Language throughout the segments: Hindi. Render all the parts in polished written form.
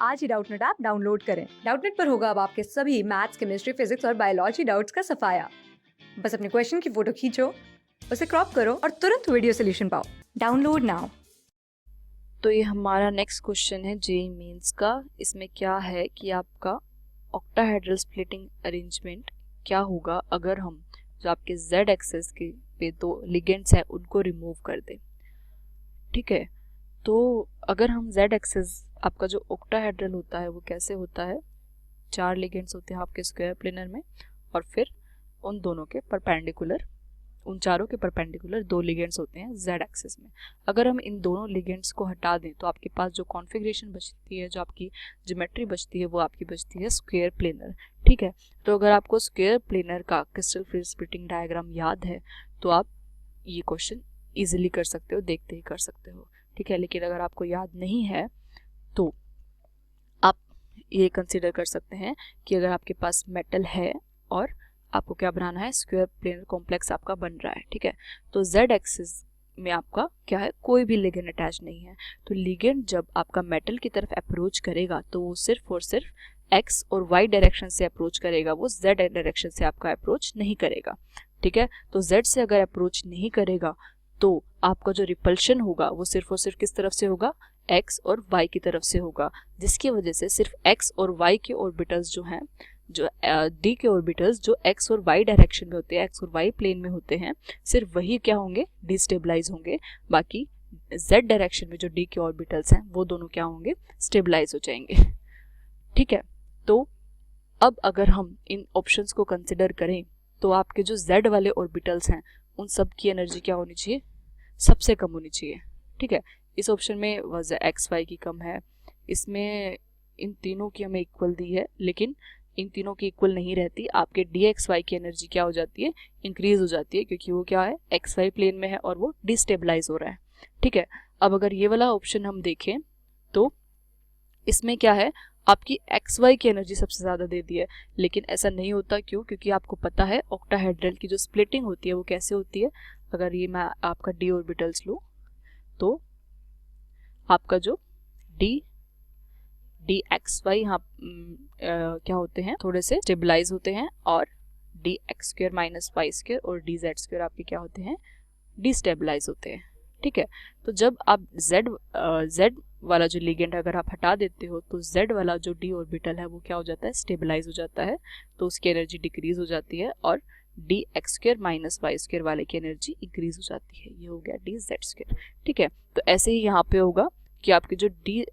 आज ही डाउटनेट ऐप डाउनलोड करें। डाउटनेट पर होगा अब आपके सभी मैथ्स, केमिस्ट्री, फिजिक्स और बायोलॉजी डाउट्स का सफाया। बस अपने क्वेश्चन की फोटो खींचो, उसे क्रॉप करो और तुरंत वीडियो सोल्यूशन पाओ। Download now. तो ये हमारा नेक्स्ट क्वेश्चन है जेईई मेंस का। इसमें क्या है कि आपका ऑक्टाहेड्रल स्प्लिटिंग अरेंजमेंट क्या होगा अगर हम जो आपके z एक्सेस के पे दो लिगेंड्स हैं उनको रिमूव कर दें। ठीक है, तो अगर हम z एक्सेस आपका जो ऑक्टाहेड्रल होता है वो कैसे होता है, 4 लिगेंड्स होते हैं आपके स्क्वायर प्लेनर में और फिर उन दोनों के परपेंडिकुलर, उन चारों के परपेंडिकुलर 2 लिगेंड्स होते हैं z एक्सिस में। अगर हम इन दोनों लिगेंड्स को हटा दें तो आपके पास जो कॉन्फ़िगरेशन बचती है, जो आपकी ज्योमेट्री बचती है, वो आपकी बचती है स्क्वायर प्लेनर। ठीक है, तो अगर आपको स्क्वायर प्लेनर का क्रिस्टल फ्री स्प्लिटिंग डायग्राम याद है तो आप ये क्वेश्चन ईजिली कर सकते हो, देखते ही कर सकते हो। ठीक है, लेकिन अगर आपको याद नहीं है तो आप ये कंसिडर कर सकते हैं कि अगर आपके पास मेटल है और आपको क्या बनाना है, स्क्वायर प्लेनर कॉम्प्लेक्स आपका बन रहा है। ठीक है, तो z एक्सिस में आपका क्या है, कोई भी लिगेंड अटैच नहीं है। तो लिगेंड जब आपका मेटल की तरफ अप्रोच करेगा तो वो सिर्फ और सिर्फ x और y डायरेक्शन से अप्रोच करेगा, वो z डायरेक्शन से आपका अप्रोच नहीं करेगा। ठीक है, तो z से अगर अप्रोच नहीं करेगा तो आपका जो रिपल्शन होगा वो सिर्फ और सिर्फ किस तरफ से होगा, x और y की तरफ से होगा, जिसकी वजह से सिर्फ x और y के ऑर्बिटल्स जो हैं, जो d के ऑर्बिटल्स जो x और y डायरेक्शन में होते हैं, x और y प्लेन में होते हैं, सिर्फ वही क्या होंगे, डिस्टेबलाइज होंगे। बाकी z डायरेक्शन में जो d के ऑर्बिटल्स हैं वो दोनों क्या होंगे, स्टेबलाइज हो जाएंगे। ठीक है, तो अब अगर हम इन ऑप्शंस को कंसिडर करें तो आपके जो z वाले ऑर्बिटल्स हैं उन सब की एनर्जी क्या होनी चाहिए, सबसे कम होनी चाहिए। ठीक है, इस ऑप्शन में वजह एक्स वाई की कम है, इसमें इन तीनों की हमें इक्वल दी है, लेकिन इन तीनों की इक्वल नहीं रहती। आपके डी एक्स वाई की एनर्जी क्या हो जाती है, इंक्रीज हो जाती है, क्योंकि वो क्या है, एक्स वाई प्लेन में है और वो डिस्टेबलाइज हो रहा है। ठीक है, अब अगर ये वाला ऑप्शन हम देखें तो इसमें क्या है, आपकी एक्स वाई की एनर्जी सबसे ज़्यादा दे दी है, लेकिन ऐसा नहीं होता। क्यों? क्योंकि आपको पता है ऑक्टाहेड्रल की जो स्प्लिटिंग होती है वो कैसे होती है। अगर ये मैं आपका डी ऑर्बिटल्स लूँ तो आपका जो डी एक्स वाई यहाँ क्या होते हैं, थोड़े से स्टेबलाइज होते हैं, और D X square minus Y square और डी जेड स्क्वायर आपके क्या होते हैं, डिस्टेबलाइज होते हैं। ठीक है, तो जब आप z वाला जो लिगेंड अगर आप हटा देते हो तो z वाला जो d ऑर्बिटल है वो क्या हो जाता है, स्टेबलाइज हो जाता है, तो उसकी एनर्जी डिक्रीज हो जाती है, और D X square minus Y square वाले की एनर्जी इंक्रीज हो जाती है। ये हो गया डी जेड स्क्वायर। ठीक है, तो ऐसे ही यहाँ पे होगा कि आपकी जो डी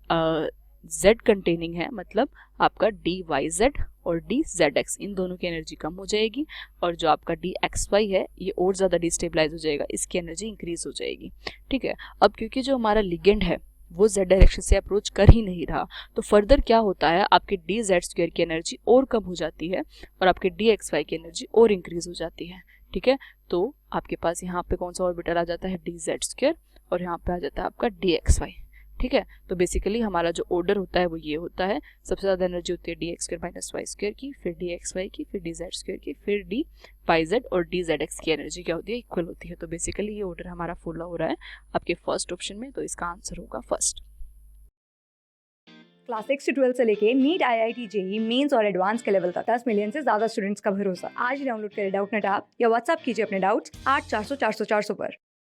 z कंटेनिंग है, मतलब आपका डी वाई जेड और डी जेड एक्स, इन दोनों की एनर्जी कम हो जाएगी, और जो आपका डी एक्स वाई है ये और ज़्यादा डिस्टेबलाइज हो जाएगा, इसकी एनर्जी इंक्रीज हो जाएगी। ठीक है, अब क्योंकि जो हमारा लिगेंड है वो z डायरेक्शन से अप्रोच कर ही नहीं रहा, तो फर्दर क्या होता है, आपके डी जेड स्क्वायर की एनर्जी और कम हो जाती है और आपके डी एक्स वाई की एनर्जी और इंक्रीज हो जाती है। ठीक है, तो आपके पास यहाँ पे कौन सा ऑर्बिटल आ जाता है, डी जेड स्क्वायर, और यहाँ पे आ जाता है आपका डी एक्स वाई। ठीक है, तो बेसिकली हमारा जो ऑर्डर होता है वो ये होता है, सबसे ज़्यादा एनर्जी होती है D X square minus Y square की, फिर डी एक्स वाई की, फिर डी जेड स्क्वायर की, फिर डी वाई जेड और डी जेड एक्स की एनर्जी क्या होती है, इक्वल होती है। तो बेसिकली ये ऑर्डर हमारा फॉलो हो रहा है आपके फर्स्ट ऑप्शन में, तो इसका आंसर होगा फर्स्ट। क्लास 6 से 12 से लेके नीट, IIT, जेईई मेंस और एडवांस के लेवल तक 10 मिलियन से ज्यादा स्टूडेंट्स का भरोसा। आज ही डाउनलोड करें डाउटनेट ऐप या व्हाट्सएप कीजिए अपने डाउट्स 8400 400 400 पर।